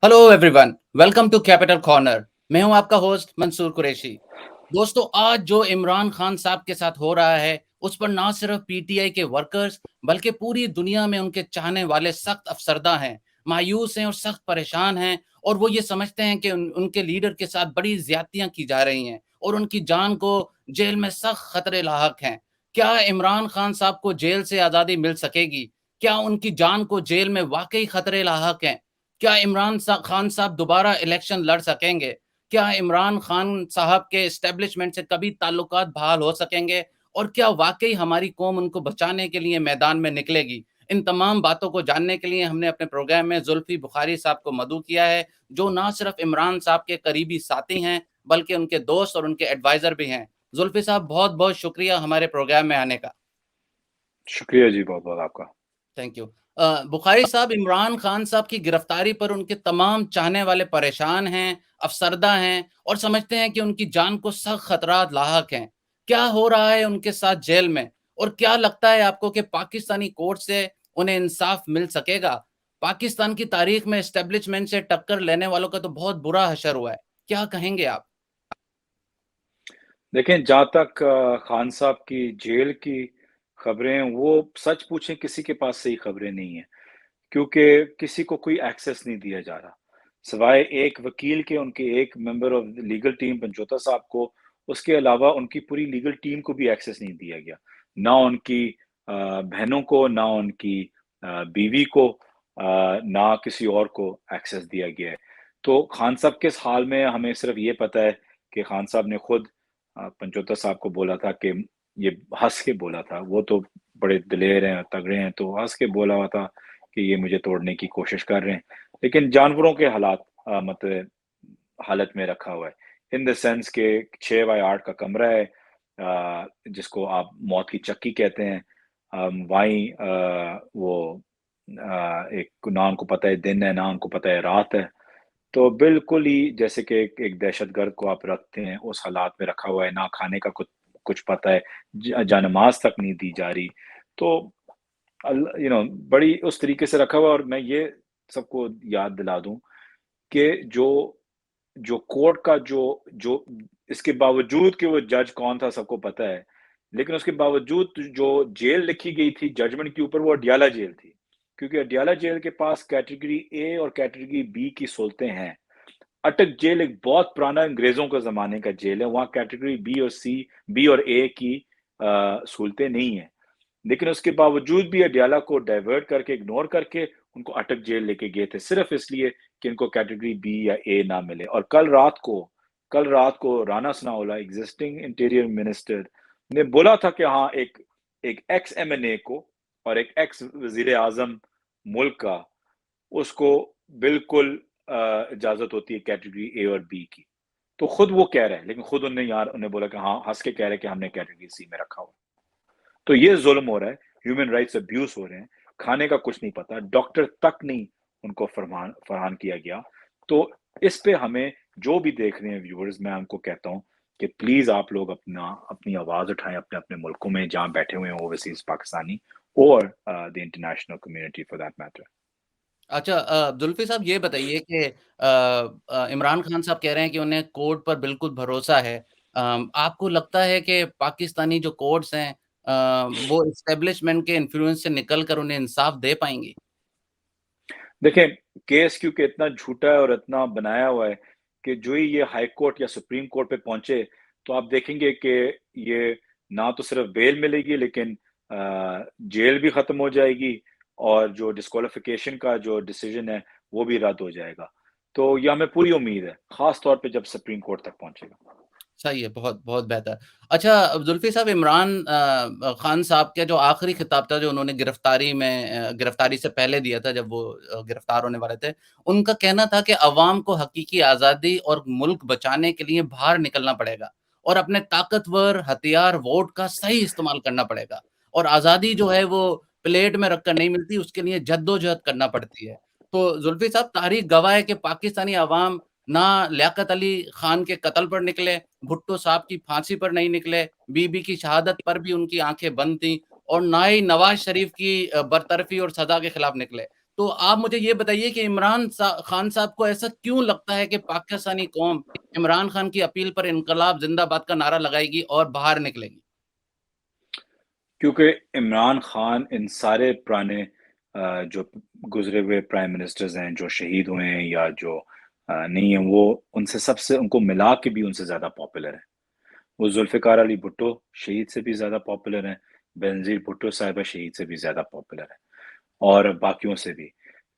Hello everyone, welcome to capital corner. मैं हूं आपका होस्ट मंसूर कुरैशी। दोस्तों, आज जो इमरान खान साहब के साथ हो रहा है, उस पर ना सिर्फ पीटीआई के वर्कर्स बल्कि पूरी दुनिया में उनके चाहने वाले सख्त अफसरदा हैं, मायूस हैं और सख्त परेशान हैं। और वो ये समझते हैं कि उनके लीडर के साथ बड़ी ज्यादतियां की जा रही हैं और उनकी जान को जेल में सख्त खतरे लाहक हैं। क्या इमरान खान साहब को जेल से आज़ादी मिल सकेगी? क्या उनकी जान को जेल में वाकई खतरे लाहक हैं? क्या खान साहब दोबारा इलेक्शन लड़ सकेंगे? क्या इमरान खान साहब के एस्टेब्लिशमेंट से कभी ताल्लुकात बहाल हो सकेंगे? और क्या वाक़ई हमारी कौम उनको बचाने के लिए मैदान में निकलेगी? इन तमाम बातों को जानने के लिए हमने अपने प्रोग्राम में जुल्फ़ी बुखारी साहब को मदऊ किया है, जो ना सिर्फ़ इमरान साहब के करीबी साथी हैं, बल्कि उनके दोस्त और उनके एडवाइज़र भी हैं। जुल्फ़ी साहब, बहुत-बहुत शुक्रिया हमारे प्रोग्राम में आने का। शुक्रिया जी बहुत-बहुत आपका। Thank you. बुखारी साहब, इमरान खान साहब की गिरफ्तारी पर उनके तमाम चाहने वाले परेशान हैं, अफसरदा हैं और समझते हैं कि उनकी जान को सख्त खतरात लाहक हैं। क्या हो रहा है उनके साथ जेल में? और क्या लगता है आपको कि पाकिस्तानी कोर्ट से उन्हें इंसाफ मिल सकेगा? पाकिस्तान की तारीख में एस्टेब्लिशमेंट से टक्कर लेने वालों का तो बहुत बुरा हशर हुआ है। क्या कहेंगे आप? देखें, जहाँ तक खान साहब की जेल की खबरें, वो सच पूछें किसी के पास सही खबरें नहीं हैं, क्योंकि किसी को कोई एक्सेस नहीं दिया जा रहा। सिवाय एक वकील के, उनके एक member of the legal team Panjota साहब को, उसके अलावा उनकी पूरी लीगल टीम को भी एक्सेस नहीं दिया गया। ना उनकी बहनों को, ना उनकी बीवी को, ना किसी और को एक्सेस दिया गया है। तो खान साहब के इस हाल में हमें सिर्फ़ ये पता है कि खान साहब ने खुद पंचोता साहब को बोला था कि ये हँस के बोला था, वो तो बड़े दिलेर हैं, तगड़े हैं, तो हँस के बोला हुआ था कि ये मुझे तोड़ने की कोशिश कर रहे हैं। लेकिन जानवरों के मतलब हालत में रखा हुआ है। इन द सेंस के 6 बाय 8 का कमरा है, जिसको आप मौत की चक्की कहते हैं। वहीं वो एक ना उनको पता है दिन है, ना उनको पता है रात है। तो बिल्कुल ही जैसे कि एक दहशतगर्द को आप रखते हैं, उस हालात में रखा हुआ है, ना खाने का कुछ कुछ पता है, जानमाज़ तक नहीं दी जा रही। तो बड़ी उस तरीके से रखा हुआ है। और मैं ये सबको याद दिला दूँ कि जो जो कोर्ट का जो जो इसके बावजूद कि वो जज कौन था सबको पता है, लेकिन उसके बावजूद जो जेल लिखी गई थी जजमेंट के ऊपर, वो अडयाला जेल थी। क्योंकि अडयाला जेल के पास कैटेगरी ए और कैटेगरी बी की सहूलतें हैं। अटक जेल एक बहुत पुराना अंग्रेज़ों के ज़माने का जेल है, वहाँ कैटेगरी बी और ए की सहूलतें नहीं हैं। लेकिन उसके बावजूद भी अडयाला को डाइवर्ट करके, इग्नोर करके उनको अटक जेल लेके गए थे, सिर्फ़ इसलिए कि इनको कैटेगरी बी या ए ना मिले। और कल रात को Rana Sanaullah, existing interior minister, ने बोला था कि हाँ, एक एक एक्स एमएनए को और एक एक्स वज़ीर-ए-आज़म मुल्क का, उसको बिल्कुल इजाज़त होती है कैटेगरी ए और बी की। तो खुद वो कह रहे हैं, लेकिन खुद उन्हें बोला कि हाँ, हँस के कह रहे हैं कि हमने कैटेगरी सी में रखा हुआ है। तो ये ज़ुल्म हो रहा है, ह्यूमन राइट्स अब्यूज़ हो रहे हैं, खाने का कुछ नहीं पता, डॉक्टर तक नहीं उनको फरमान किया गया। तो इस पे हमें, जो भी देख रहे हैं व्यूअर्स, मैं उनको कहता हूँ कि प्लीज़ आप लोग अपनी आवाज़ उठाएँ अपने-अपने मुल्कों में जहाँ बैठे हुए हैं ओवरसीज़ पाकिस्तानी, और the international community for that matter. अच्छा, जुल्फ़ी साहब, ये बताइए कि इमरान खान साहब कह रहे हैं कि उन्हें कोर्ट पर बिल्कुल भरोसा है। आपको लगता है कि पाकिस्तानी जो कोर्ट्स हैं, वो एस्टेब्लिशमेंट के इन्फ्लुएंस से निकल कर उन्हें इंसाफ दे पाएँगी? देखें, केस क्योंकि इतना झूठा है और इतना बनाया हुआ है कि जो ही ये हाई कोर्ट या सुप्रीम कोर्ट पे पहुँचे, तो आप देखेंगे कि ये ना तो सिर्फ़ बेल मिलेगी, लेकिन जेल भी खत्म हो जाएगी, और जो डिस्क्वालिफ़िकेशन का जो डिसीज़न है, वो भी रद्द हो जाएगा। तो ये हमें पूरी उम्मीद है, ख़ास तौर पे जब सुप्रीम कोर्ट तक पहुँचेगा। सही है, बहुत, बहुत बेहतर। अच्छा, जुल्फ़ी साहब, इमरान खान साहब का जो आखिरी खिताब था, जो उन्होंने गिरफ्तारी से पहले दिया था, जब वो गिरफ्तार होने वाले थे, उनका कहना था कि अवाम को हकीकी आज़ादी और मुल्क बचाने के लिए बाहर निकलना पड़ेगा और अपने ताकतवर हथियार वोट का सही इस्तेमाल करना पड़ेगा और आज़ादी जो है, वो प्लेट में रखकर नहीं मिलती, उसके लिए जद्दोजहद करना पड़ती है। तो जुल्फ़ी साहब, तारीख़ गवाह है कि पाकिस्तानी अवाम ना लियाकत अली खान के कत्ल पर निकले, भुट्टो साहब की फांसी पर नहीं निकले, बीबी की शहादत पर भी उनकी आँखें बंद थीं और ना ही नवाज़ शरीफ की बरतरफ़ी और सज़ा के खिलाफ निकले। تو آپ مجھے یہ بتائیے کہ خان صاحب کو ایسا کیوں لگتا ہے کہ پاکستانی قوم عمران خان کی اپیل پر انقلاب زندہ باد کا نعرہ لگائے گی اور باہر نکلے گی؟ کیونکہ عمران خان ان سارے پرانے جو گزرے ہوئے پرائم منسٹرز ہیں جو شہید ہوئے ہیں یا جو نہیں ہیں، وہ ان کو ملا کے بھی ان سے زیادہ پاپولر ہیں۔ وہ ذوالفقار علی بھٹو شہید سے بھی زیادہ پاپولر ہیں، بینظیر بھٹو صاحبہ شہید سے بھی زیادہ پاپولر ہیں، اور باقیوں سے بھی۔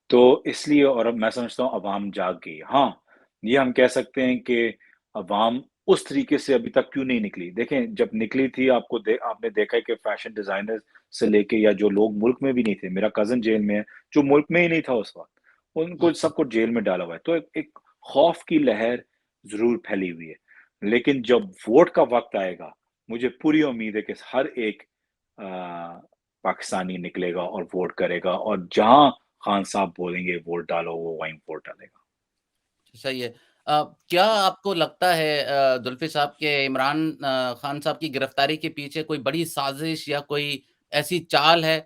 تو اس لیے، اور اب میں سمجھتا ہوں عوام جاگ گئی۔ ہاں، یہ ہم کہہ سکتے ہیں کہ عوام اس طریقے سے ابھی تک کیوں نہیں نکلی۔ دیکھیں، جب نکلی تھی آپ نے دیکھا ہے کہ فیشن ڈیزائنر سے لے کے یا جو لوگ ملک میں بھی نہیں تھے، میرا کزن جیل میں ہے جو ملک میں ہی نہیں تھا اس وقت، ان کو ہوں، سب کو جیل میں ڈالا ہوا ہے۔ تو ایک خوف کی لہر ضرور پھیلی ہوئی ہے، لیکن جب ووٹ کا وقت آئے گا، مجھے پوری امید ہے کہ ہر ایک پاکستانی نکلے گا اور ووٹ کرے گا، اور جہاں خان صاحب بولیں گے ووٹ ڈالو، وہ وہیں ووٹ ڈالے گا۔ صحیح ہے۔ کیا آپ کو لگتا ہے زلفی صاحب کہ عمران خان صاحب کی گرفتاری کے پیچھے کوئی بڑی سازش یا کوئی ایسی چال ہے؟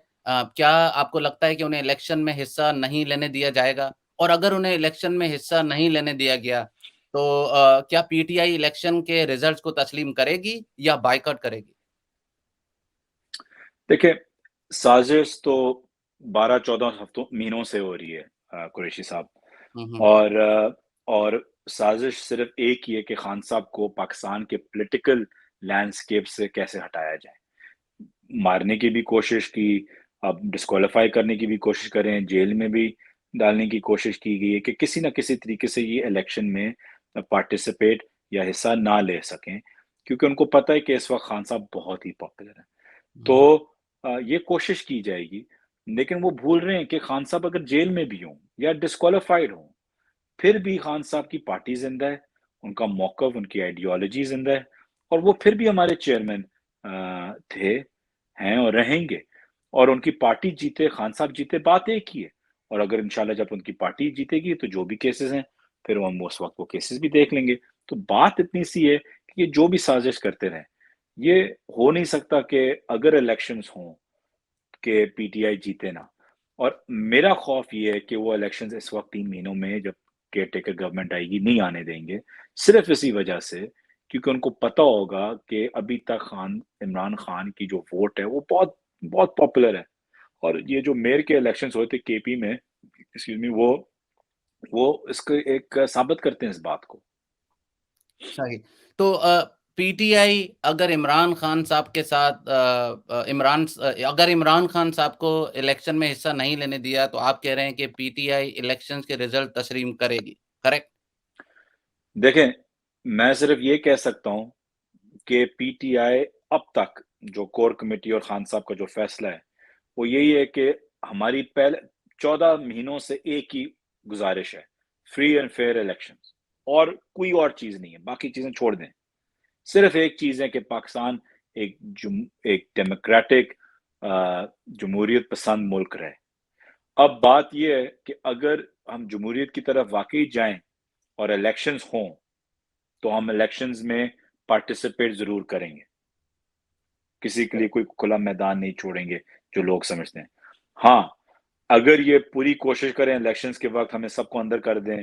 کیا آپ کو لگتا ہے کہ انہیں الیکشن میں حصہ نہیں لینے دیا جائے گا؟ اور اگر انہیں الیکشن میں حصہ نہیں لینے دیا گیا، تو کیا پی ٹی آئی الیکشن کے ریزلٹس کو تسلیم کرے گی یا بائیکاٹ کرے گی؟ دیکھیں، سازش تو 12-14 مہینوں سے ہو رہی ہے قریشی صاحب، ہوں، ہوں، اور اور سازش صرف ایک ہی ہے کہ خان صاحب کو پاکستان کے پولیٹیکل لینڈسکیپ سے کیسے ہٹایا جائے۔ مارنے کی بھی کوشش کی، اب ڈسکوالیفائی کرنے کی بھی کوشش کریں، جیل میں بھی ڈالنے کی کوشش کی گئی ہے کہ کسی نہ کسی طریقے سے یہ الیکشن میں پارٹیسپیٹ یا حصہ نہ لے سکیں، کیونکہ ان کو پتہ ہے کہ اس وقت خان صاحب بہت ہی پاپولر ہیں۔ تو ہوں، یہ کوشش کی جائے گی، لیکن وہ بھول رہے ہیں کہ خان صاحب اگر جیل میں بھی ہوں یا ڈسکوالیفائڈ ہوں، پھر بھی خان صاحب کی پارٹی زندہ ہے، ان کا موقف، ان کی آئیڈیالوجی زندہ ہے، اور وہ پھر بھی ہمارے چیئرمین تھے، ہیں اور رہیں گے۔ اور ان کی پارٹی جیتے، خان صاحب جیتے، بات ایک ہی ہے۔ اور اگر انشاءاللہ جب ان کی پارٹی جیتے گی تو جو بھی کیسز ہیں، پھر ہم اس وقت وہ کیسز بھی دیکھ لیں گے۔ تو بات اتنی سی ہے کہ یہ جو بھی سازش کرتے رہیں، یہ ہو نہیں سکتا کہ اگر الیکشنز ہوں کہ پی ٹی آئی جیتے نا۔ اور میرا خوف یہ ہے کہ وہ الیکشنز اس وقت 3 مہینوں میں، جب کیئر ٹیکر گورنمنٹ آئے گی، نہیں آنے دیں گے، صرف اسی وجہ سے کیونکہ ان کو پتا ہوگا کہ ابھی تک عمران خان کی جو ووٹ ہے وہ بہت بہت پاپولر ہے۔ اور یہ جو میئر کے الیکشنز ہوئے تھے کے پی میں، ایکسکیوز می، وہ اس کو ایک ثابت کرتے ہیں اس بات کو۔ صحیح۔ تو پی ٹی آئی اگر عمران خان صاحب کے ساتھ اگر عمران خان صاحب کو الیکشن میں حصہ نہیں لینے دیا تو آپ کہہ رہے ہیں کہ پی ٹی آئی الیکشنز کے رزلٹ تسلیم کرے گی، کریکٹ؟ دیکھیں، میں صرف یہ کہہ سکتا ہوں کہ پی ٹی آئی اب تک جو کور کمیٹی اور خان صاحب کا جو فیصلہ ہے وہ یہی ہے کہ ہماری پہلے 14 مہینوں سے ایک ہی گزارش ہے: فری اینڈ فیئر الیکشن، اور کوئی اور چیز نہیں ہے، باقی چیزیں چھوڑ دیں۔ صرف ایک چیز ہے کہ پاکستان ایک ڈیموکریٹک جمہوریت پسند ملک رہے۔ اب بات یہ ہے کہ اگر ہم جمہوریت کی طرف واقعی جائیں اور الیکشنز ہوں تو ہم الیکشنز میں پارٹیسپیٹ ضرور کریں گے، کسی کے لیے کوئی کھلا میدان نہیں چھوڑیں گے جو لوگ سمجھتے ہیں۔ ہاں، اگر یہ پوری کوشش کریں الیکشنز کے وقت ہمیں سب کو اندر کر دیں،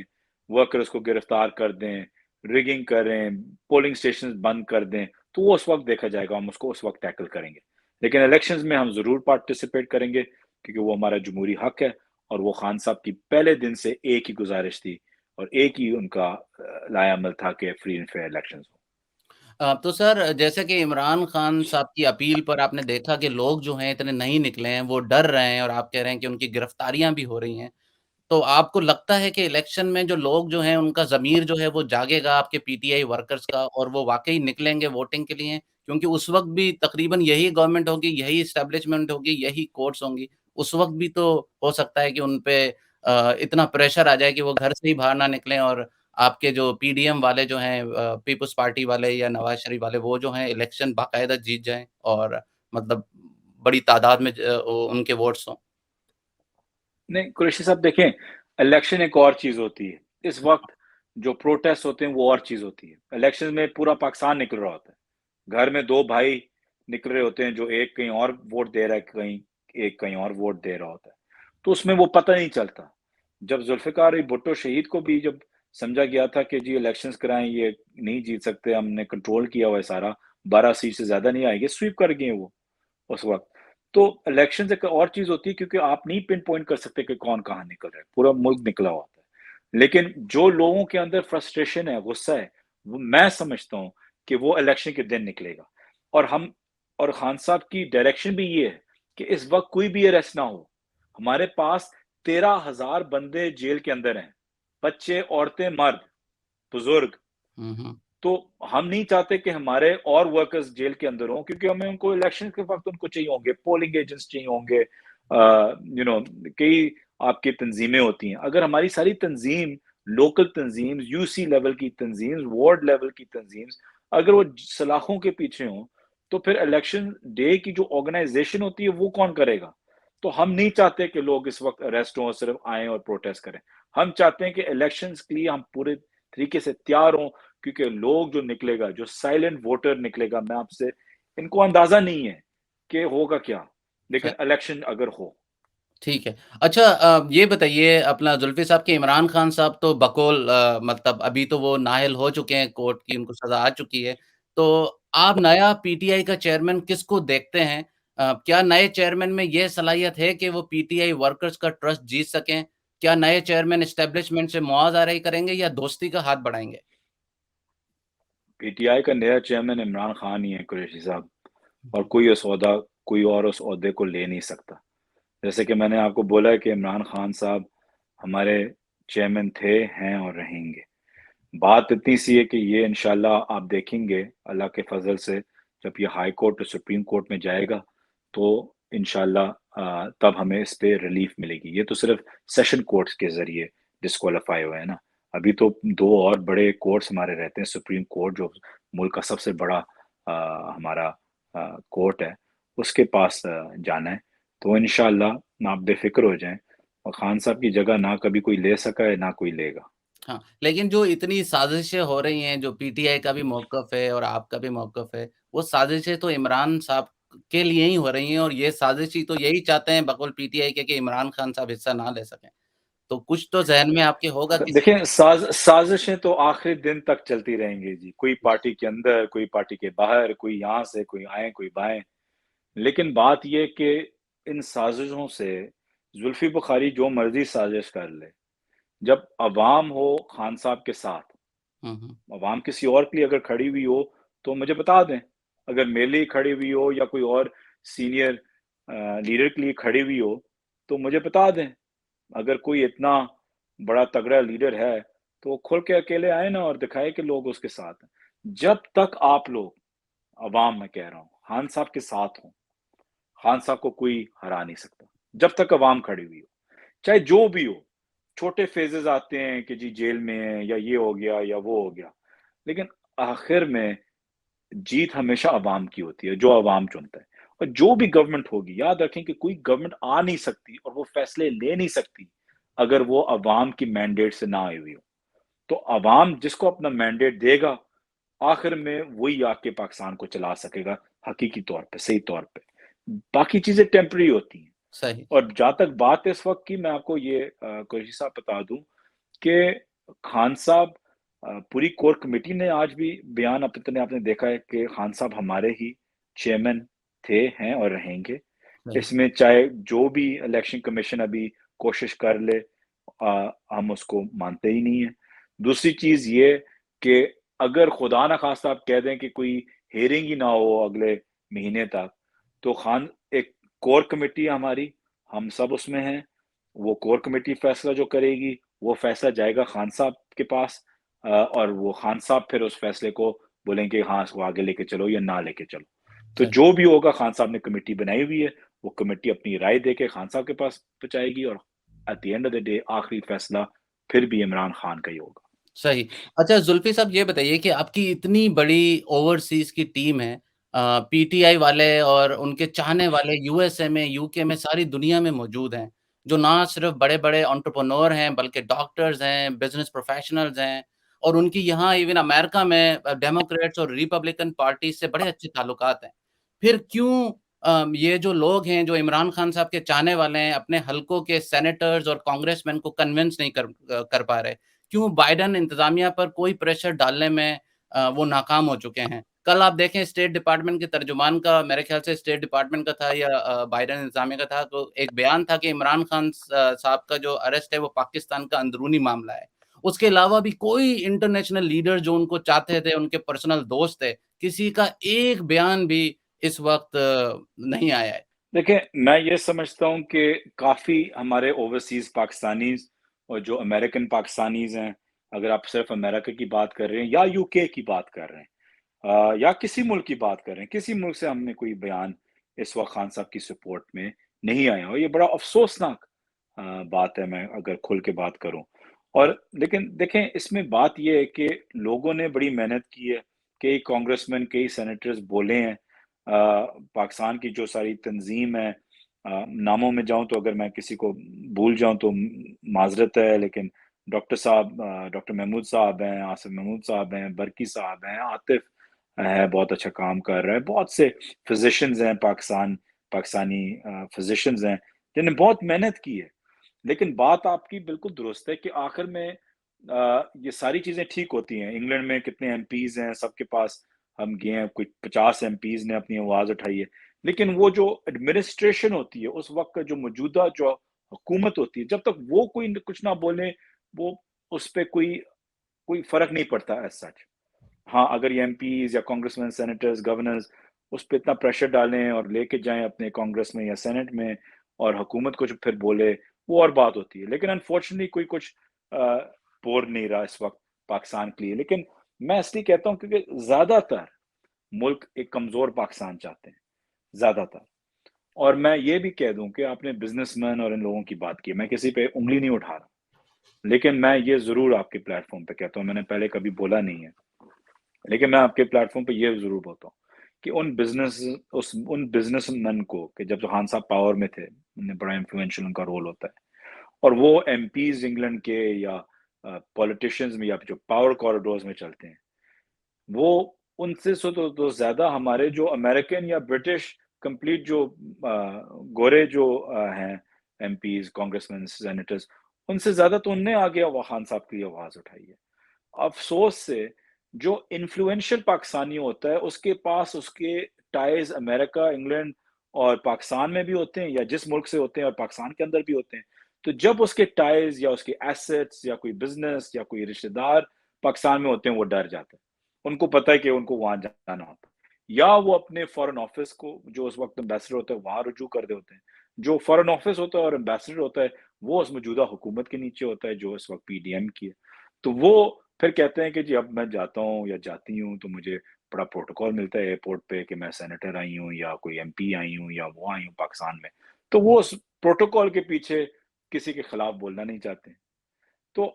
ورکرز کو گرفتار کر دیں، ریگنگ کریں، پولنگ سٹیشنز بند کر دیں، تو وہ اس وقت دیکھا جائے گا، ہم اس کو اس وقت ٹیکل کریں گے۔ لیکن الیکشنز میں ہم ضرور پارٹیسپیٹ کریں گے، کیونکہ وہ ہمارا جمہوری حق ہے، اور وہ خان صاحب کی پہلے دن سے ایک ہی گزارش تھی اور ایک ہی ان کا لائے عمل تھا کہ فری اینڈ فیئر الیکشنز ہوں۔ تو سر جیسے کہ عمران خان صاحب کی اپیل پر آپ نے دیکھا کہ لوگ جو ہیں اتنے نہیں نکلے ہیں، وہ ڈر رہے ہیں اور آپ کہہ رہے ہیں کہ ان کی گرفتاریاں بھی ہو رہی ہیں۔ تو آپ کو لگتا ہے کہ الیکشن میں جو لوگ جو ہیں ان کا ضمیر جو ہے وہ جاگے گا آپ کے پی ٹی آئی ورکرز کا اور وہ واقعی نکلیں گے ووٹنگ کے لیے؟ کیونکہ اس وقت بھی تقریباً یہی گورنمنٹ ہوگی، یہی اسٹیبلشمنٹ ہوگی، یہی کورٹس ہوں گی۔ اس وقت بھی تو ہو سکتا ہے کہ ان پہ اتنا پریشر آ جائے کہ وہ گھر سے ہی باہر نہ نکلیں اور آپ کے جو پی ڈی ایم والے جو ہیں پیپلز پارٹی والے یا نواز شریف والے وہ جو ہیں الیکشن باقاعدہ جیت جائیں اور مطلب بڑی تعداد میں ان کے ووٹس ہوں۔ نہیں قریشی صاحب، دیکھیں، الیکشن ایک اور چیز ہوتی ہے، اس وقت جو پروٹیسٹ ہوتے ہیں وہ اور چیز ہوتی ہے۔ الیکشن میں پورا پاکستان نکل رہا ہوتا ہے، گھر میں دو بھائی نکل رہے ہوتے ہیں، جو ایک کہیں اور ووٹ دے رہا ہے، ایک کہیں اور ووٹ دے رہا ہوتا ہے۔ تو उसमें वो पता नहीं चलता। जब ज़ुल्फ़िकार भुट्टो शहीद को भी जब समझा गया था कि जी इलेक्शंस कराएँ, ये नहीं जीत सकते, हमने कंट्रोल किया हुआ है सारा, 12 सीट से ज़्यादा नहीं आएँगे, स्वीप कर गए वो उस वक़्त। तो इलेक्शंस एक और चीज़ होती है क्योंकि आप नहीं पिन पॉइंट कर सकते कि कौन कहाँ निकल रहा है, पूरा मुल्क निकला हुआ होता है। लेकिन जो लोगों के अंदर फ्रस्ट्रेशन है, गुस्सा है, वो मैं समझता हूँ कि वो इलेक्शन के दिन निकलेगा। और हम और खान साहब की डायरेक्शन भी ये है कि इस वक़्त कोई भी अरेस्ट ना हो। हमारे पास 13,000 बंदे जेल के अंदर हैं, बच्चे, औरतें, मर्द, बुज़ुर्ग। हुँ, हुँ। तो हम नहीं चाहते कि हमारे और वर्कर्स जेल के अंदर हों क्योंकि हमें उनको इलेक्शन के वक़्त उनको चाहिए होंगे, पोलिंग एजेंट्स चाहिए होंगे, यू नो कई आपकी तंज़ीमें होती हैं। अगर हमारी सारी तंज़ीम, लोकल तंज़ीम्स, यूसी लेवल की तंज़ीम्स, वार्ड लेवल की तंज़ीम्स, अगर वो सलाखों के पीछे हों, तो फिर इलेक्शन डे की जो ऑर्गनाइज़ेशन होती है, वो कौन करेगा? तो हम नहीं चाहते कि लोग इस वक़्त अरेस्ट हों, सिर्फ़ आएँ और प्रोटेस्ट करें। हम चाहते हैं कि इलेक्शंस के लिए हम पूरे तरीके से तैयार हों, क्योंकि लोग जो निकलेगा, जो साइलेंट वोटर निकलेगा, मैं आपसे इनको अंदाज़ा नहीं है कि होगा क्या, स लेकिन इलेक्शन अगर हो। ठीक है। अच्छा ये बताइए अपना ज़ुल्फ़ी साहब के इमरान खान साहब तो बकौल मतलब अभी तो वो नाअहल हो चुके हैं, कोर्ट की उनको सज़ा आ चुकी है। तो आप नया पीटीआई का चेयरमैन किसको देखते हैं? क्या नए चेयरमैन में ये सलाहियत है कि वो पीटीआई वर्कर्स का ट्रस्ट जीत सकें? क्या नए चेयरमैन एस्टेब्लिशमेंट से मुआज़-आ-रही करेंगे या दोस्ती का हाथ बढ़ाएँगे? पीटीआई का नया चेयरमैन इमरान खान ही है, कुरैशी साहब, और कोई और उस ओहदे को ले नहीं सकता। जैसे कि मैंने आपको बोला है कि इमरान खान साहब हमारे चेयरमैन थे, हैं और रहेंगे। बात इतनी सी है कि ये इंशाल्लाह आप देखेंगे अल्लाह के फ़ज़ल से जब ये हाई कोर्ट और सुप्रीम कोर्ट में जाएगा, तो इंशाल्लाह तब हमें इस पे रिलीफ़ मिलेगी। ये तो सिर्फ़ सेशन कोर्ट्स के ज़रिए डिस्क्वालीफ़ाई हुए हैं ना। अभी तो 2 और बड़े कोर्ट्स हमारे रहते हैं, सुप्रीम कोर्ट जो मुल्क का सबसे बड़ा हमारा कोर्ट है, उसके पास जाना है। तो इंशाल्लाह आप बेफ़िक्र हो जाएँ और खान साहब की जगह ना कभी कोई ले सका है, ना कोई लेगा। हाँ, लेकिन जो इतनी साज़िशें हो रही हैं, जो पीटीआई का भी मौक़िफ़ है और आपका भी मौक़िफ़ है, वो साज़िशें तो इमरान साहब के लिए ही हो रही हैं और ये साज़िशी तो यही चाहते हैं बकौल पीटीआई के कि इमरान खान साहब हिस्सा ना ले सकें। तो कुछ तो ज़हन में आपके होगा किसी देखिए साज़िशें तो आखिरी दिन तक चलती रहेंगी जी। कोई पार्टी के अंदर, कोई पार्टी के बाहर, कोई यहाँ से, कोई आएँ, कोई बाएँ। लेकिन बात ये है कि इन साज़िशों से ज़ुल्फ़ी बुख़ारी जो मर्ज़ी साज़िश कर ले, जब अवाम हो खान साहब के साथ, हुँ, हुँ। अवाम किसी और के लिए अगर खड़ी हुई हो, तो मुझे बता दें। अगर मेरे लिए खड़ी हुई हो या कोई और सीनियर लीडर के लिए खड़ी हुई हो, तो मुझे बता दें। अगर कोई इतना बड़ा तगड़ा लीडर है, तो वो खुल के अकेले आए ना और दिखाए कि लोग उसके साथ हैं। जब तक आप लोग, अवाम मैं कह रहा हूँ, खान साहब के साथ हों, खान साहब को कोई हरा नहीं सकता। जब तक अवाम खड़ी हुई हो, चाहे जो भी हो। छोटे फ़ेज़ेज़ आते हैं कि जी जेल में है या ये हो गया या वो हो गया। लेकिन आखिर में जीत हमेशा अवाम की होती है, जो अवाम चुनता है। और जो भी गवर्नमेंट होगी, याद रखें कि कोई गवर्नमेंट आ नहीं सकती और वो फैसले ले नहीं सकती, अगर वो अवाम की मैंडेट से ना आई हुई हो। तो अवाम जिसको अपना मैंडेट देगा, आखिर में वही आके पाकिस्तान को चला सकेगा, हकीकी तौर पे, सही तौर पे। बाकी चीज़ें टेम्परेरी होती हैं। सही। और जहाँ तक बात है इस वक़्त की, मैं आपको ये कुरैशी साहब बता दूँ कि खान साहब पूरी कोर कमेटी ने आज भी बयान आपने देखा है कि खान साहब हमारे ही चेयरमैन थे, हैं और रहेंगे। सही। इसमें चाहे जो भी इलेक्शन कमीशन अभी कोशिश कर ले, हम उसको मानते ही नहीं हैं। दूसरी चीज़ ये कि अगर खुदा ना ख़ास्ता आप कह दें कि कोई हियरिंग ही ना हो अगले महीने तक, तो एक कोर कमेटी है हमारी, हम सब उसमें हैं। वो कोर कमेटी फैसला जो करेगी, वो फैसला जाएगा खान साहब के पास, और वो खान साहब फिर उस फैसले को बोलेंगे हाँ, इसको आगे लेके चलो या ना लेके चलो। तो सही। जो भी होगा खान साहब ने कमेटी बनाई हुई है, वो कमेटी अपनी राय देके खान साहब के पास पहुँचाएगी और at the end of the day आखिरी फैसला फिर भी इमरान खान का ही होगा। सही। अच्छा ज़ुल्फ़ी साहब ये बताइए कि आपकी इतनी बड़ी ओवरसीज़ की टीम है पीटीआई वाले और उनके चाहने वाले यूएसए में, यूके में, सारी दुनिया में मौजूद हैं, जो ना सिर्फ़ बड़े-बड़े एंटरप्रेन्योर हैं, बल्कि डॉक्टर्स हैं, बिज़नेस प्रोफ़ेशनल्स हैं और उनकी यहाँ इवन अमेरिका में डेमोक्रेट्स और रिपब्लिकन पार्टी से बड़े अच्छे ताल्लुकात हैं। फिर क्यों ये जो लोग हैं, जो इमरान खान साहब के चाहने वाले हैं, अपने हलकों के सेनेटर्स और कांग्रेसमैन को कन्विंस नहीं कर पा रहे। क्यों बाइडेन इंतज़ामिया पर कोई प्रेशर डालने में वो नाकाम हो चुके हैं। कल आप देखें स्टेट डिपार्टमेंट के तर्जुमान का, मेरे ख़्याल से स्टेट डिपार्टमेंट का था या बाइडेन इंतज़ामिया का था, तो एक बयान था कि इमरान खान साहब का जो अरेस्ट है वो पाकिस्तान का अंदरूनी मामला है। उसके अलावा भी कोई इंटरनेशनल लीडर जो उनको चाहते थे, उनके पर्सनल दोस्त थे, किसी का एक बयान भी इस वक़्त नहीं आया है। देखिए, मैं ये समझता हूँ कि काफ़ी हमारे ओवरसीज़ पाकिस्तानीज़ और जो अमेरिकन पाकिस्तानीज़ हैं, अगर आप सिर्फ़ अमेरिका की बात कर रहे हैं या यूके की बात कर रहे हैं, या किसी मुल्क की बात कर रहे हैं, किसी मुल्क से हमने कोई बयान इस वक़्त खान साहब की सपोर्ट में नहीं आया और ये बड़ा अफ़सोसनाक बात है, मैं अगर खुल के बात करूँ। और लेकिन देखें, इसमें बात ये है कि लोगों ने बड़ी मेहनत की है, कई कांग्रेसमैन, कई सेनेटर्स बोले हैं। पाकिस्तान की जो सारी तंज़ीम है, नामों में जाऊँ तो अगर मैं किसी को भूल जाऊँ तो माज़रत है, लेकिन डॉक्टर महमूद साहब हैं, आसिफ महमूद साहब हैं, बरकी साहब हैं, आतिफ है, बहुत अच्छा काम कर रहा है। बहुत से फ़िज़िशियंस हैं पाकिस्तानी फ़िज़िशियंस हैं, जिन्होंने बहुत मेहनत की है। लेकिन बात आपकी बिल्कुल दुरुस्त है कि आखिर में ये सारी चीज़ें ठीक होती हैं। इंग्लैंड में कितने एमपीज़ हैं, सबके पास हम गए हैं, कोई 50 एमपीज़ ने अपनी आवाज़ उठाई है। लेकिन वो जो एडमिनिस्ट्रेशन होती है, उस वक़्त का जो मौजूदा जो हुकूमत होती है, जब तक वो कोई कुछ ना बोले, वो उस पे कोई फ़र्क नहीं पड़ता एज़ सच। हाँ, अगर ये एमपीज़ या कांग्रेसमैन, सेनेटर्स, गवर्नर्स उस पे इतना प्रेशर डालें और लेके जाएँ अपने कांग्रेस में या सेनेट में और हुकूमत कुछ फिर बोले, वो और बात होती है। लेकिन अनफॉर्चुनेटली कोई कुछ अ, बोल नहीं रहा इस वक़्त पाकिस्तान के लिए। लेकिन मैं इसलिए कहता हूँ क्योंकि ज़्यादातर मुल्क एक कमज़ोर पाकिस्तान चाहते हैं, ज़्यादातर। और मैं ये भी कह दूँ कि आपने बिज़नेसमैन और इन लोगों की बात की, मैं किसी पे उँगली नहीं उठा रहा। लेकिन मैं ये ज़रूर आपके प्लेटफ़ॉर्म पे कहता हूँ, मैंने पहले कभी बोला नहीं है। लेकिन मैं आपके प्लेटफ़ॉर्म पे ये ज़रूर बोलता हूँ कि उन बिज़नेसमैन को कि जब खान साहब पावर में थे, उन्हें बड़ा इन्फ्लुएंशियल उनका रोल होता है और वो एमपीज़ इंग्लैंड के या पॉलिटिशियंस में या जो पावर कॉरिडोर्स में चलते हैं, वो उनसे तो ज़्यादा हमारे जो अमेरिकन या ब्रिटिश कंप्लीट जो गोरे जो हैं एमपीज़, कांग्रेसमैन, सेनेटर्स, उनसे ज़्यादा तो उनने आगे खान साहब की आवाज़ उठाई है। अफ़सोस से जो इन्फ्लुएंशियल पाकिस्तानी होता है, उसके पास उसके टाइज़ अमेरिका, इंग्लैंड और पाकिस्तान में भी होते हैं या जिस मुल्क से होते हैं और पाकिस्तान के अंदर भी होते हैं। तो जब उसके टाइज़ या उसके एसेट्स या कोई बिज़नेस या कोई रिश्तेदार पाकिस्तान में होते हैं, वो डर जाते हैं। उनको पता है कि उनको वहाँ जाना होता है। या वो अपने फ़ॉरेन ऑफ़िस को जो उस वक़्त एम्बेसडर होता है, वहाँ रुजू कर रहे होते हैं। जो फ़ॉरेन ऑफ़िस होता है और एम्बेसडर होता है, वो उस मौजूदा हुकूमत के नीचे होता है, जो इस वक़्त पीडीएम की है। तो वो फिर कहते हैं कि जी अब मैं जाता हूँ या जाती हूँ तो मुझे बड़ा प्रोटोकॉल मिलता है एयरपोर्ट पे कि मैं सेनेटर आई हूँ या कोई एमपी आई हूँ या वो आई हूँ पाकिस्तान में। तो वो उस प्रोटोकॉल के पीछे किसी के खिलाफ बोलना नहीं चाहते। तो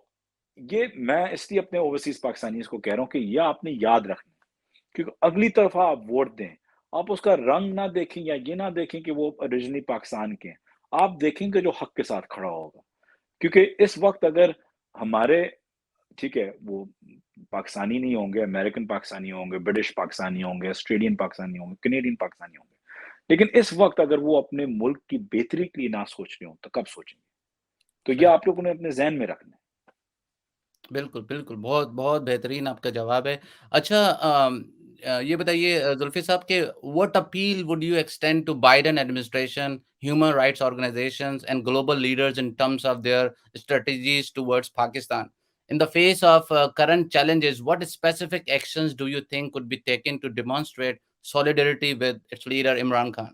ये मैं इसलिए अपने ओवरसीज़ पाकिस्तानीज़ को कह रहा हूँ कि ये आपने याद रखना है, क्योंकि अगली तरफ़ा आप वोट दें, आप उसका रंग ना देखें या ये ना देखें कि वो ओरिजिनली पाकिस्तान के हैं। आप देखेंगे जो हक के साथ खड़ा होगा। क्योंकि इस वक़्त अगर हमारे ठीक है, वो पाकिस्तानी नहीं होंगे, अमेरिकन पाकिस्तानी होंगे, ब्रिटिश पाकिस्तानी होंगे, ऑस्ट्रेलियन पाकिस्तानी होंगे, कनेडियन पाकिस्तानी होंगे। लेकिन इस वक़्त अगर वो अपने मुल्क की बेहतरी के लिए ना सोच रहे हों, तो कब सोचेंगे? तो ये सही। आप लोगों ने अपने ज़हन में रखना है। बिल्कुल, बिल्कुल। बहुत बहुत बेहतरीन आपका जवाब है। अच्छा ये बताइए जुल्फ़ी साहब कि what appeal would you extend to Biden administration, human rights organisations and global leaders in terms of their strategies towards Pakistan? In the face of current challenges, what specific actions do you think could be taken to demonstrate solidarity with its leader, Imran Khan?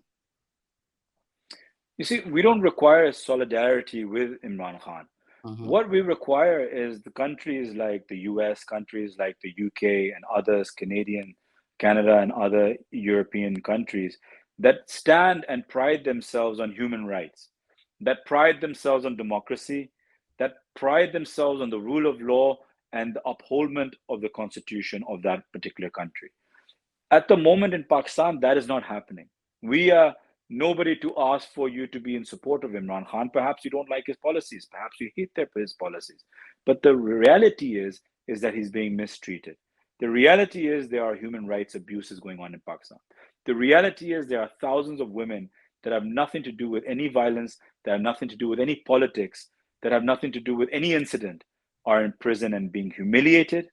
You see, we don't require solidarity with Imran Khan. Mhm. What we require is the countries like the US, countries like the UK and others, Canada and other European countries that stand and pride themselves on human rights, that pride themselves on democracy, that pride themselves on the rule of law and the upholdment of the constitution of that particular country. At the moment in Pakistan, that is not happening. We are nobody to ask for you to be in support of Imran Khan. Perhaps you don't like his policies. Perhaps you hate his policies. But the reality is that he's being mistreated. The reality is there are human rights abuses going on in Pakistan. The reality is there are thousands of women that have nothing to do with any violence, that have nothing to do with any politics, that have nothing to do with any incident, are in prison and being humiliated,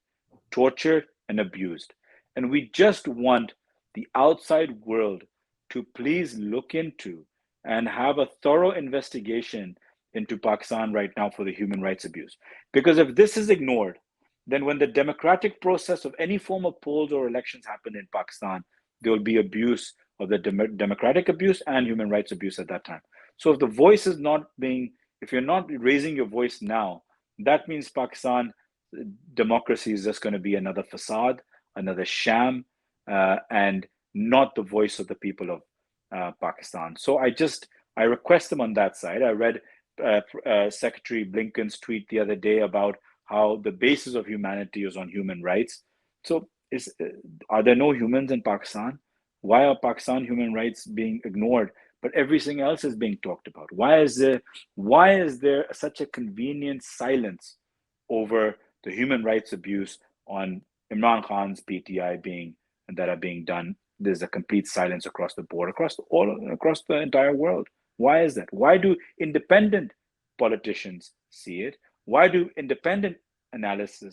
tortured, and abused. And we just want the outside world to please look into and have a thorough investigation into Pakistan right now for the human rights abuse. Because if this is ignored, then when the democratic process of any form of polls or elections happen in Pakistan, there will be abuse of the democratic abuse and human rights abuse at that time. So if the voice is not being, if you're not raising your voice now, that means Pakistan democracy is just going to be another facade, another sham, and not the voice of the people of Pakistan. So I request them on that side. I read Secretary Blinken's tweet the other day about how the basis of humanity is on human rights. So are there no humans in Pakistan? Why are Pakistan human rights being ignored, but everything else is being talked about? Why is there such a convenient silence over the human rights abuse on Imran Khan's PTI that are being done? There's a complete silence across the board, across the entire world. Why is that? Why do independent politicians see it? Why do independent analysts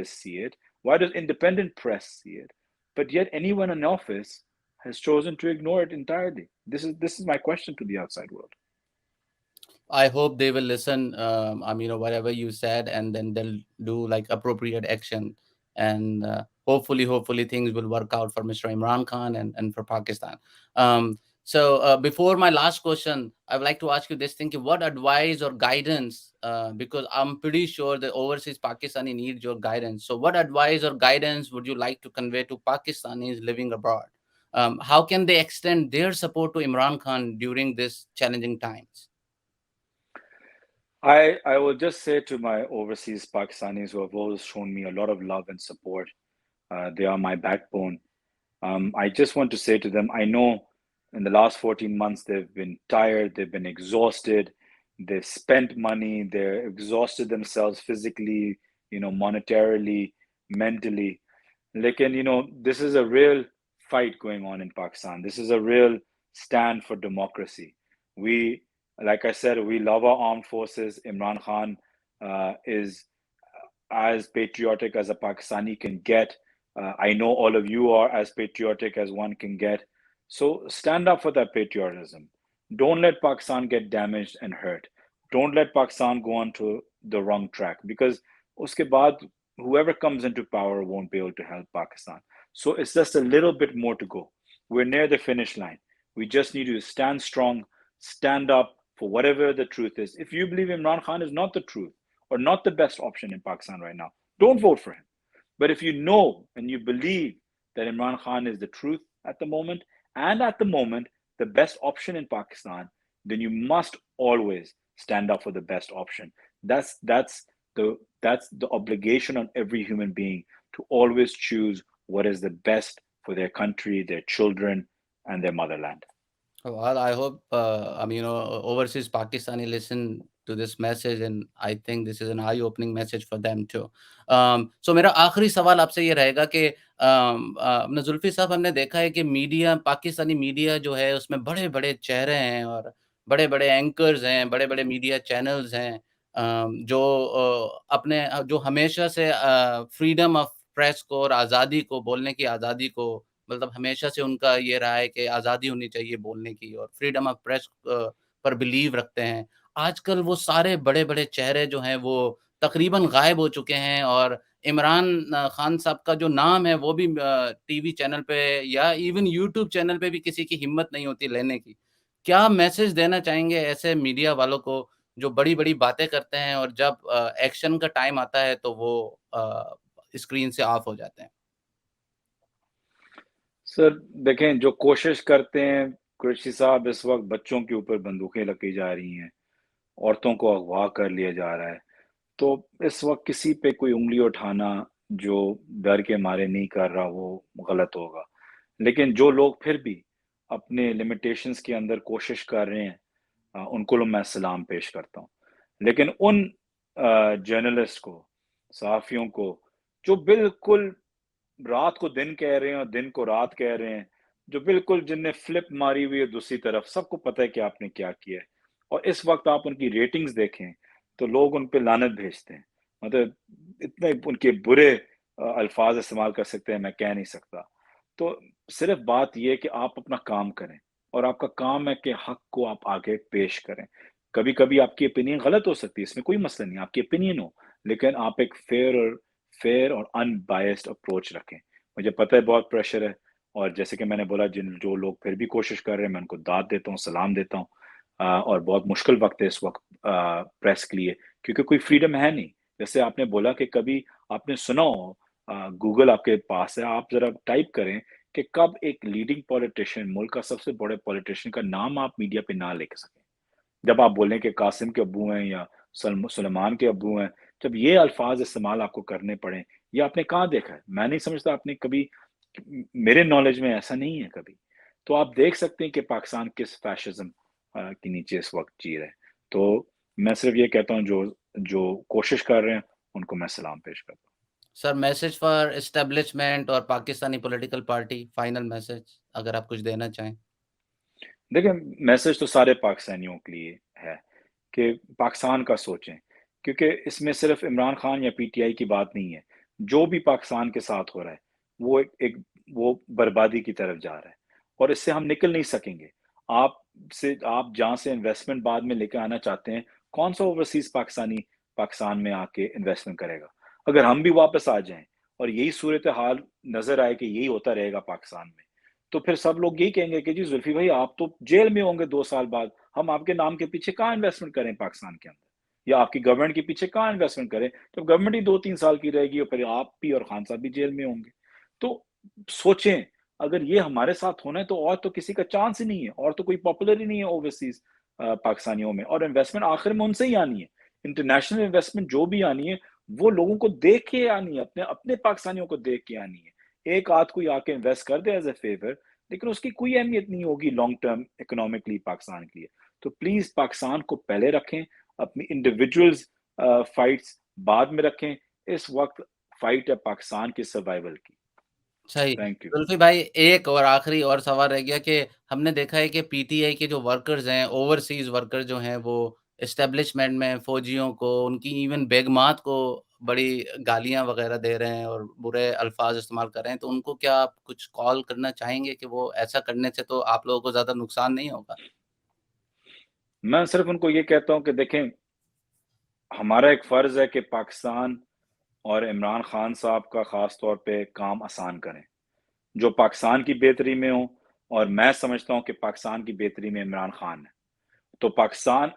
see it? Why does independent press see it? But yet anyone in office has chosen to ignore it entirely. This is my question to the outside world. I hope they will listen, whatever you said, and then they'll do like appropriate action. And hopefully things will work out for Mr. Imran Khan and for Pakistan. So before my last question, I would like to ask you this thing: what advice or guidance? Because I'm pretty sure the overseas Pakistani needs your guidance. So what advice or guidance would you like to convey to Pakistanis living abroad? How can they extend their support to Imran Khan during these challenging times? I will just say to my overseas Pakistanis who have always shown me a lot of love and support, they are my backbone. I just want to say to them, I know in the last 14 months they've been tired, they've been exhausted, they've spent money, they're exhausted themselves physically, monetarily, mentally. Lekin, this is a real fight going on in Pakistan. This is a real stand for democracy. Like I said, we love our armed forces. Imran Khan is as patriotic as a Pakistani can get. I know all of you are as patriotic as one can get. So stand up for that patriotism. Don't let Pakistan get damaged and hurt. Don't let Pakistan go onto the wrong track, because uske baad, whoever comes into power won't be able to help Pakistan. So it's just a little bit more to go. We're near the finish line. We just need to stand strong, stand up for whatever the truth is. If you believe Imran Khan is not the truth or not the best option in Pakistan right now, don't vote for him. But if you know and you believe that Imran Khan is the truth at the moment, and at the moment the best option in Pakistan, then you must always stand up for the best option. That's the obligation on every human being, to always choose what is the best for their country, their children, and their motherland. Well, I hope overseas Pakistani listen to this message, and I think this is an eye-opening message for them too. So मेरा आखिरी सवाल आपसे ये रहेगा कि अपने जुल्फी साहब, हमने देखा है कि मीडिया, पाकिस्तानी मीडिया जो है उसमें बड़े-बड़े चेहरे हैं और बड़े-बड़े एंकर्स हैं, बड़े-बड़े मीडिया चैनल्स हैं, जो जो हमेशा से फ्रीडम ऑफ प्रेस को और आज़ादी को, बोलने की आज़ादी को, मतलब हमेशा से उनका ये रहा है कि आज़ादी होनी चाहिए बोलने की और फ्रीडम ऑफ प्रेस पर बिलीव रखते हैं। आजकल वो सारे बड़े-बड़े चेहरे जो हैं वो तकरीबन गायब हो चुके हैं, और इमरान खान साहब का जो नाम है वो भी टीवी चैनल पे या इवन यूट्यूब चैनल पे भी किसी की हिम्मत नहीं होती लेने की। क्या मैसेज देना चाहेंगे ऐसे मीडिया वालों को जो बड़ी-बड़ी बातें करते हैं और जब एक्शन का टाइम आता है तो वो स्क्रीन से ऑफ हो जाते हैं? सर देखें, जो कोशिश करते हैं कुरैशी साहब, इस वक्त बच्चों के ऊपर बंदूकें रखी जा रही हैं, औरतों को अगवा कर लिया जा रहा है, तो इस वक्त किसी पे कोई उंगली उठाना जो डर के मारे नहीं कर रहा, वो गलत होगा। लेकिन जो लोग फिर भी अपने लिमिटेशंस के अंदर कोशिश कर रहे हैं, उनको मैं सलाम पेश करता हूँ। लेकिन उन जर्नलिस्ट को, सहाफ़ियों को, जो बिल्कुल रात को दिन कह रहे हैं और दिन को रात कह रहे हैं, جو بالکل جن نے فلپ ماری ہوئی ہے دوسری طرف، سب کو پتہ ہے کہ آپ نے کیا کیا ہے، اور اس وقت آپ ان کی ریٹنگز دیکھیں تو لوگ ان پہ لعنت بھیجتے ہیں، مطلب اتنے ان کے برے الفاظ استعمال کر سکتے ہیں، میں کہہ نہیں سکتا۔ تو صرف بات یہ ہے کہ آپ اپنا کام کریں، اور آپ کا کام ہے کہ حق کو آپ آگے پیش کریں۔ کبھی کبھی آپ کی اوپینین غلط ہو سکتی ہے، اس میں کوئی مسئلہ نہیں، آپ کی اوپینین ہو، لیکن آپ ایک فیئر اور ان بائسڈ اپروچ رکھیں۔ مجھے پتہ ہے بہت پریشر ہے، اور جیسے کہ میں نے بولا جو لوگ پھر بھی کوشش کر رہے ہیں، میں ان کو داد دیتا ہوں، سلام دیتا ہوں، اور بہت مشکل وقت ہے اس وقت پریس کے لیے، کیونکہ کوئی فریڈم ہے نہیں۔ جیسے آپ نے بولا کہ کبھی آپ نے سنا ہو، گوگل آپ کے پاس ہے، آپ ذرا ٹائپ کریں کہ کب ایک لیڈنگ پولیٹیشین، ملک کا سب سے بڑے پولیٹیشین کا نام آپ میڈیا پہ نہ لے کے سکیں۔ جب آپ بولیں کہ قاسم کے ابو ہیں یا سلیمان کے ابو ہیں، جب یہ الفاظ استعمال آپ کو کرنے پڑیں، یہ آپ نے کہاں دیکھا ہے؟ میں نہیں سمجھتا آپ نے کبھی، میرے نالج میں ایسا نہیں ہے کبھی۔ تو آپ دیکھ سکتے ہیں کہ پاکستان کس فیشزم کے نیچے اس وقت جی رہے ہیں۔ تو میں صرف یہ کہتا ہوں جو کوشش کر رہے ہیں ان کو میں سلام پیش کرتا ہوں۔ سر میسج فار اسٹیبلشمنٹ اور Pakistani political party, final message اگر آپ کچھ دینا چاہیں۔ دیکھیں، میسج تو سارے پاکستانیوں کے لیے ہے کہ پاکستان کا سوچیں، کیونکہ اس میں صرف عمران خان یا پی ٹی آئی کی بات نہیں ہے۔ جو بھی پاکستان کے ساتھ ہو رہا ہے وہ وہ بربادی کی طرف جا رہا ہے، اور اس سے ہم نکل نہیں سکیں گے۔ آپ جہاں سے انویسٹمنٹ بعد میں لے کے آنا چاہتے ہیں، کون سا اوورسیز پاکستانی پاکستان میں آ کے انویسٹمنٹ کرے گا؟ اگر ہم بھی واپس آ جائیں اور یہی صورتحال نظر آئے کہ یہی ہوتا رہے گا پاکستان میں، تو پھر سب لوگ یہی کہیں گے کہ جی زلفی بھائی آپ تو جیل میں ہوں گے 2 سال بعد، ہم آپ کے نام کے پیچھے کہاں انویسٹمنٹ کریں پاکستان کے اندر، یا آپ کی گورنمنٹ کے پیچھے کہاں انویسٹمنٹ کریں جب گورنمنٹ ہی 2-3 سال کی رہے گی، اور پھر آپ بھی اور خان صاحب بھی جیل میں ہوں گے۔ تو سوچیں، اگر یہ ہمارے ساتھ ہونا ہے تو کسی کا چانس ہی نہیں ہے، اور تو کوئی پاپولر ہی نہیں ہے اوورسیز پاکستانیوں میں، اور انویسٹمنٹ آخر میں ان سے ہی آنی ہے۔ انٹرنیشنل انویسٹمنٹ جو بھی آنی ہے وہ لوگوں کو دیکھ کے آنی ہے، اپنے پاکستانیوں کو دیکھ کے آنی ہے۔ ایک آدھ کوئی آ کے انویسٹ کر دے ایز اے فیور، لیکن اس کی کوئی اہمیت نہیں ہوگی لانگ ٹرم اکنامکلی پاکستان کے لیے۔ تو پلیز پاکستان کو پہلے رکھیں، اپنی انڈیویجولز فائٹس بعد میں رکھیں۔ اس وقت فائٹ ہے پاکستان کی سروائیول کی۔ صحیح۔ Thank you. زلفی بھائی ایک اور آخری اور سوال رہ گیا کہ ہم نے دیکھا ہے کہ پی ٹی آئی کے جو ورکرز ہیں، اوورسیز ورکر جو ہیں وہ اسٹیبلشمنٹ میں فوجیوں کو، ان کی ایون بیگمات کو بڑی گالیاں وغیرہ دے رہے ہیں اور برے الفاظ استعمال کر رہے ہیں، تو ان کو کیا آپ کچھ کال کرنا چاہیں گے کہ وہ ایسا کرنے سے تو آپ لوگوں کو زیادہ نقصان نہیں ہوگا؟ میں صرف ان کو یہ کہتا ہوں کہ دیکھیں، ہمارا ایک فرض ہے کہ پاکستان اور عمران خان صاحب کا خاص طور پہ کام آسان کریں، جو پاکستان کی بہتری میں ہوں، اور میں سمجھتا ہوں کہ پاکستان کی بہتری میں عمران خان ہے۔ تو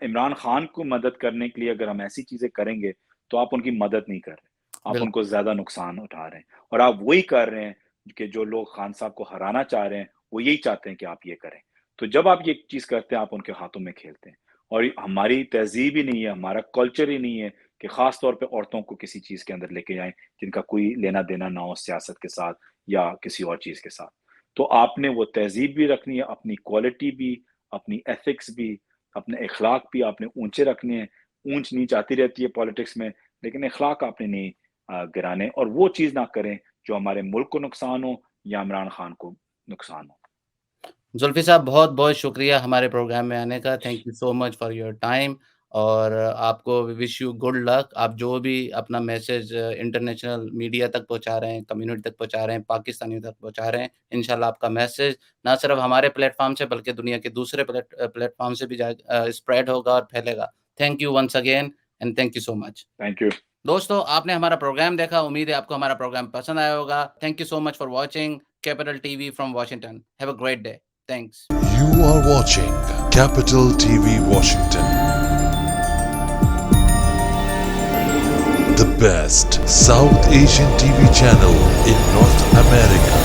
عمران خان کو مدد کرنے کے لیے اگر ہم ایسی چیزیں کریں گے تو آپ ان کی مدد نہیں کر رہے، آپ ان بالکل، کو زیادہ نقصان اٹھا رہے ہیں، اور آپ وہی کر رہے ہیں کہ جو لوگ خان صاحب کو ہرانا چاہ رہے ہیں وہ یہی چاہتے ہیں کہ آپ یہ کریں۔ تو جب آپ یہ چیز کرتے ہیں آپ ان کے ہاتھوں میں کھیلتے ہیں، اور ہماری تہذیب ہی نہیں ہے، ہمارا کلچر ہی نہیں ہے کہ خاص طور پہ عورتوں کو کسی چیز کے اندر لے کے جائیں جن کا کوئی لینا دینا نہ ہو سیاست کے ساتھ یا کسی اور چیز کے ساتھ۔ تو آپ نے وہ تہذیب بھی رکھنی ہے، اپنی کوالٹی بھی، اپنی ایتھکس بھی، اپنے اخلاق بھی آپ نے اونچے رکھنے ہیں۔ اونچ نیچ آتی رہتی ہے پالیٹکس میں، لیکن اخلاق آپ نے نہیں گرانے، اور وہ چیز نہ کریں جو ہمارے ملک کو نقصان ہو یا عمران خان کو نقصان ہو۔ زلفی صاحب بہت بہت شکریہ ہمارے پروگرام میں آنے کا، thank you so much for your time, اور آپ کو وش یو گڈ لک۔ آپ جو بھی اپنا میسج انٹرنیشنل میڈیا تک پہنچا رہے ہیں، کمیونٹی تک پہنچا رہے ہیں، پاکستانیوں تک پہنچا رہے ہیں، انشاءاللہ آپ کا میسج نہ صرف ہمارے پلیٹ فارم سے بلکہ دنیا کے دوسرے پلیٹ فارم سے بھی اسپریڈ ہوگا اور پھیلے گا۔ Thank you once again and thank you so much. Thank you. دوستو آپ نے ہمارا پروگرام دیکھا، امید ہے آپ کو ہمارا پروگرام پسند آیا ہوگا۔ Thank you so much for watching capital TV from Washington. Have a great day. Thanks. You are watching Capital TV Washington, the best South Asian TV channel in North America.